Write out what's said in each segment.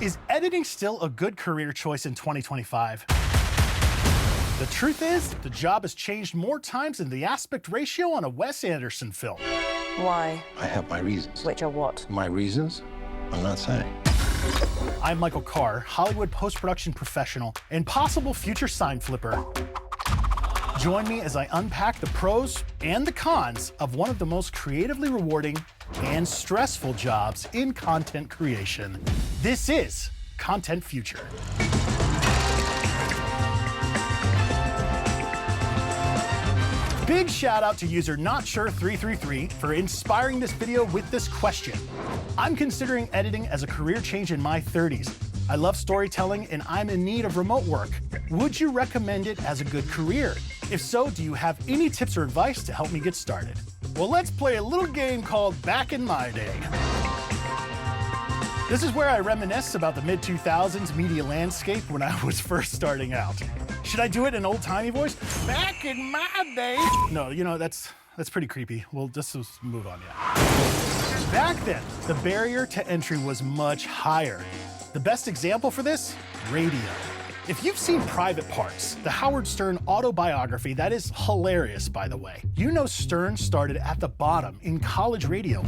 Is editing still a good career choice in 2025? The truth is, the job has changed more times than the aspect ratio on a Wes Anderson film. Why? I have my reasons. Which are what? My reasons? I'm not saying. I'm Michael Carr, Hollywood post-production professional and possible future sign flipper. Join me as I unpack the pros and the cons of one of the most creatively rewarding and stressful jobs in content creation. This is Content Future. Big shout out to user NotSure333 for inspiring this video with this question. I'm considering editing as a career change in my 30s. I love storytelling and I'm in need of remote work. Would you recommend it as a good career? If so, do you have any tips or advice to help me get started? Well, let's play a little game called Back in My Day. This is where I reminisce about the mid-2000s media landscape when I was first starting out. Should I do it in old-timey voice? Back in my day. No, you know, that's pretty creepy. We'll just move on, yeah. Back then, the barrier to entry was much higher. The best example for this? Radio. If you've seen Private Parts, the Howard Stern autobiography, that is hilarious, by the way. You know Stern started at the bottom in college radio.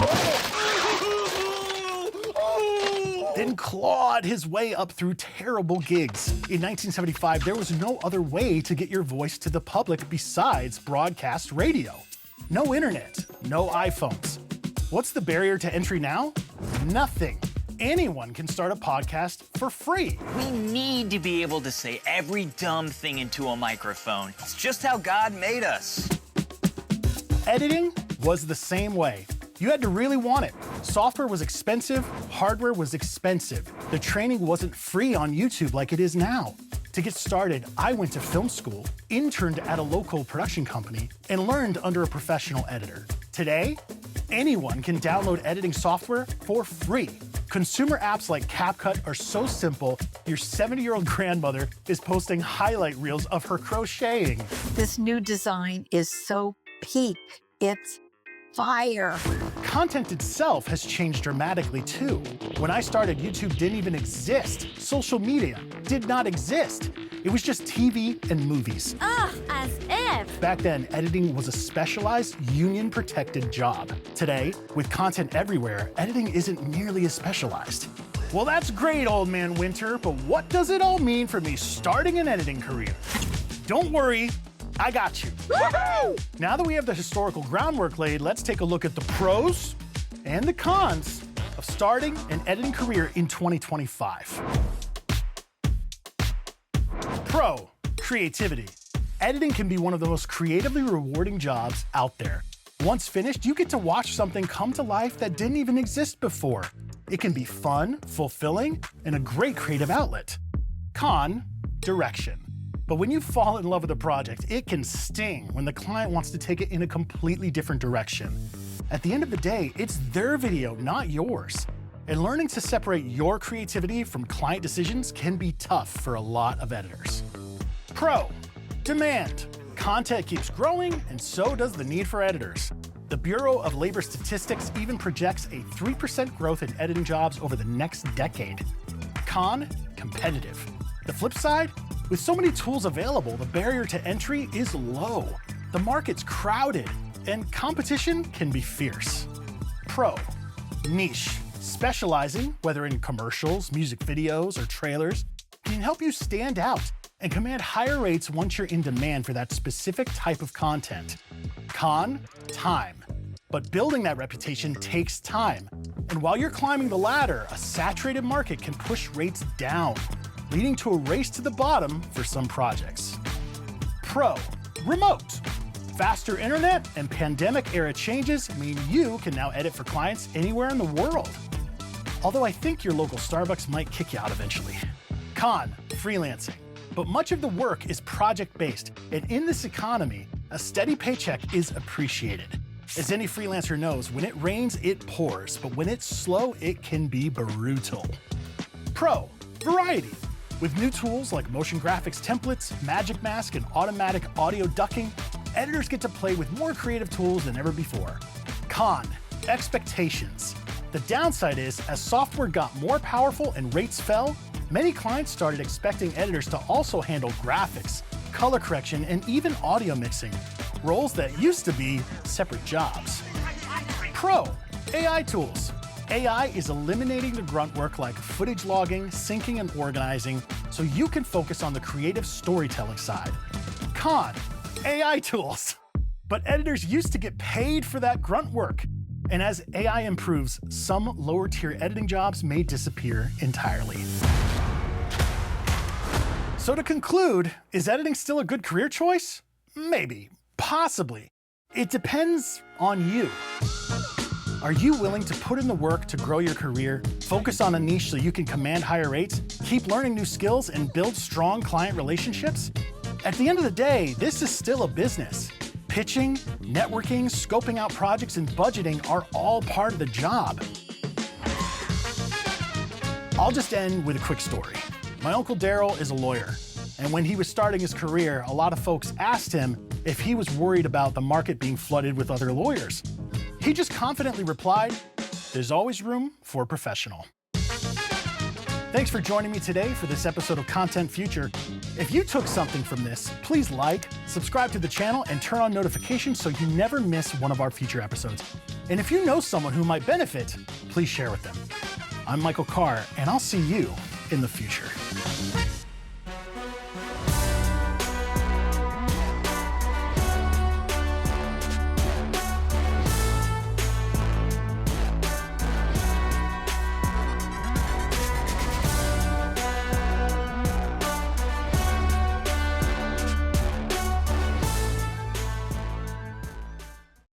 Then clawed his way up through terrible gigs. In 1975, there was no other way to get your voice to the public besides broadcast radio. No internet, no iPhones. What's the barrier to entry now? Nothing. Anyone can start a podcast for free. We need to be able to say every dumb thing into a microphone. It's just how God made us. Editing was the same way. You had to really want it. Software was expensive, hardware was expensive. The training wasn't free on YouTube like it is now. To get started, I went to film school, interned at a local production company, and learned under a professional editor. Today, anyone can download editing software for free. Consumer apps like CapCut are so simple, your 70-year-old grandmother is posting highlight reels of her crocheting. This new design is so peak. It's fire. Content itself has changed dramatically too. When I started, YouTube didn't even exist. Social media did not exist. It was just TV and movies. As if. Back then, editing was a specialized, union-protected job. Today, with content everywhere, editing isn't nearly as specialized. Well, that's great, old man Winter, but what does it all mean for me starting an editing career? Don't worry, I got you. Now that we have the historical groundwork laid, let's take a look at the pros and the cons of starting an editing career in 2025. Pro, creativity. Editing can be one of the most creatively rewarding jobs out there. Once finished, you get to watch something come to life that didn't even exist before. It can be fun, fulfilling, and a great creative outlet. Con, direction. But when you fall in love with a project, it can sting when the client wants to take it in a completely different direction. At the end of the day, it's their video, not yours. And learning to separate your creativity from client decisions can be tough for a lot of editors. Pro, demand. Content keeps growing, and so does the need for editors. The Bureau of Labor Statistics even projects a 3% growth in editing jobs over the next decade. Con, competitive. The flip side? With so many tools available, the barrier to entry is low. The market's crowded, and competition can be fierce. Pro, niche. Specializing, whether in commercials, music videos, or trailers, can help you stand out and command higher rates once you're in demand for that specific type of content. Con, time. But building that reputation takes time. And while you're climbing the ladder, a saturated market can push rates down, leading to a race to the bottom for some projects. Pro, remote. Faster internet and pandemic-era changes mean you can now edit for clients anywhere in the world. Although I think your local Starbucks might kick you out eventually. Con, freelancing. But much of the work is project-based, and in this economy, a steady paycheck is appreciated. As any freelancer knows, when it rains, it pours, but when it's slow, it can be brutal. Pro, variety. With new tools like motion graphics templates, Magic Mask, and automatic audio ducking, editors get to play with more creative tools than ever before. Con, expectations. The downside is, as software got more powerful and rates fell, many clients started expecting editors to also handle graphics, color correction, and even audio mixing, roles that used to be separate jobs. Pro, AI tools. AI is eliminating the grunt work like footage logging, syncing, and organizing, so you can focus on the creative storytelling side. Con, AI tools. But editors used to get paid for that grunt work. And as AI improves, some lower-tier editing jobs may disappear entirely. So to conclude, is editing still a good career choice? Maybe, possibly. It depends on you. Are you willing to put in the work to grow your career, focus on a niche so you can command higher rates, keep learning new skills, and build strong client relationships? At the end of the day, this is still a business. Pitching, networking, scoping out projects, and budgeting are all part of the job. I'll just end with a quick story. My Uncle Daryl is a lawyer, and when he was starting his career, a lot of folks asked him if he was worried about the market being flooded with other lawyers. He just confidently replied, "There's always room for a professional." Thanks for joining me today for this episode of Content Future. If you took something from this, please like, subscribe to the channel, and turn on notifications so you never miss one of our future episodes. And if you know someone who might benefit, please share with them. I'm Michael Carr, and I'll see you in the future.